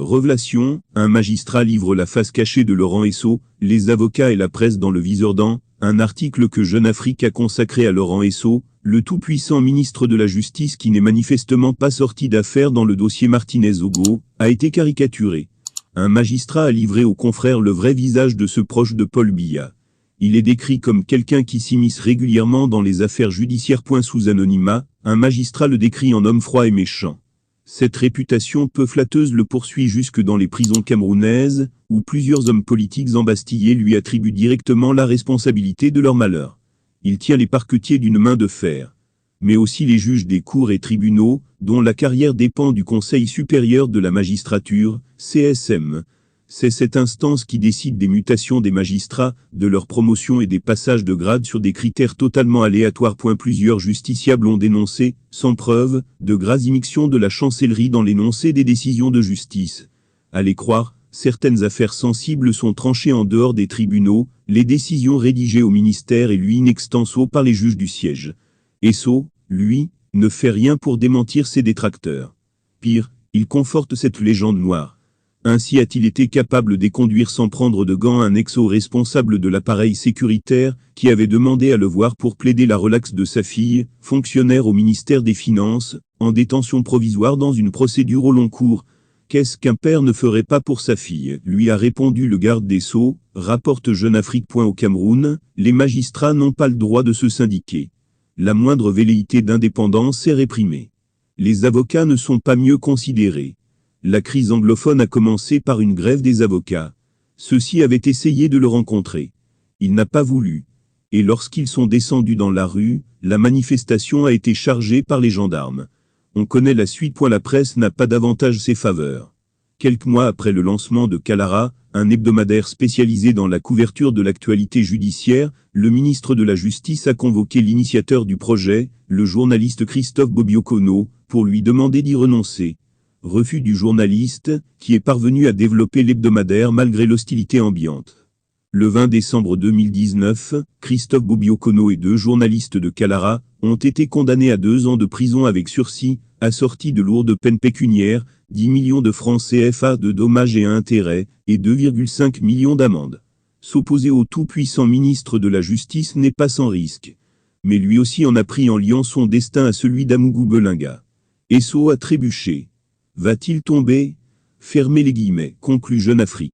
Révélation, un magistrat livre la face cachée de Laurent Esso, les avocats et la presse dans le viseur dans un article que Jeune Afrique a consacré à Laurent Esso, le tout-puissant ministre de la Justice qui n'est manifestement pas sorti d'affaire dans le dossier Martinez-Ogo, a été caricaturé. Un magistrat a livré aux confrères le vrai visage de ce proche de Paul Biya. Il est décrit comme quelqu'un qui s'immisce régulièrement dans les affaires judiciaires. Sous anonymat, un magistrat le décrit en homme froid et méchant. Cette réputation peu flatteuse le poursuit jusque dans les prisons camerounaises, où plusieurs hommes politiques embastillés lui attribuent directement la responsabilité de leur malheur. Il tient les parquetiers d'une main de fer. Mais aussi les juges des cours et tribunaux, dont la carrière dépend du Conseil supérieur de la magistrature, CSM. C'est cette instance qui décide des mutations des magistrats, de leur promotion et des passages de grade sur des critères totalement aléatoires. Plusieurs justiciables ont dénoncé, sans preuve, de graves immixtions de la chancellerie dans l'énoncé des décisions de justice. À les croire, certaines affaires sensibles sont tranchées en dehors des tribunaux, les décisions rédigées au ministère et lui in extenso par les juges du siège. Esso, lui, ne fait rien pour démentir ses détracteurs. Pire, il conforte cette légende noire. Ainsi a-t-il été capable d'éconduire sans prendre de gants un ex-responsable de l'appareil sécuritaire, qui avait demandé à le voir pour plaider la relaxe de sa fille, fonctionnaire au ministère des Finances, en détention provisoire dans une procédure au long cours. Qu'est-ce qu'un père ne ferait pas pour sa fille, lui a répondu le garde des Sceaux, rapporte Jeune Afrique. Au Cameroun, les magistrats n'ont pas le droit de se syndiquer. La moindre velléité d'indépendance est réprimée. Les avocats ne sont pas mieux considérés. La crise anglophone a commencé par une grève des avocats. Ceux-ci avaient essayé de le rencontrer. Il n'a pas voulu. Et lorsqu'ils sont descendus dans la rue, la manifestation a été chargée par les gendarmes. On connaît la suite. La presse n'a pas davantage ses faveurs. Quelques mois après le lancement de Kalara, un hebdomadaire spécialisé dans la couverture de l'actualité judiciaire, le ministre de la Justice a convoqué l'initiateur du projet, le journaliste Christophe Bobiokono, pour lui demander d'y renoncer. Refus du journaliste, qui est parvenu à développer l'hebdomadaire malgré l'hostilité ambiante. Le 20 décembre 2019, Christophe Bobiokono et 2 journalistes de Kalara ont été condamnés à 2 ans de prison avec sursis, assortis de lourdes peines pécuniaires, 10 millions de francs CFA de dommages et intérêts, et 2,5 millions d'amendes. S'opposer au tout-puissant ministre de la Justice n'est pas sans risque. Mais lui aussi en a pris en liant son destin à celui d'Amougou Belinga. Esso a trébuché. Va-t-il tomber? Fermez les guillemets, conclut Jeune Afrique.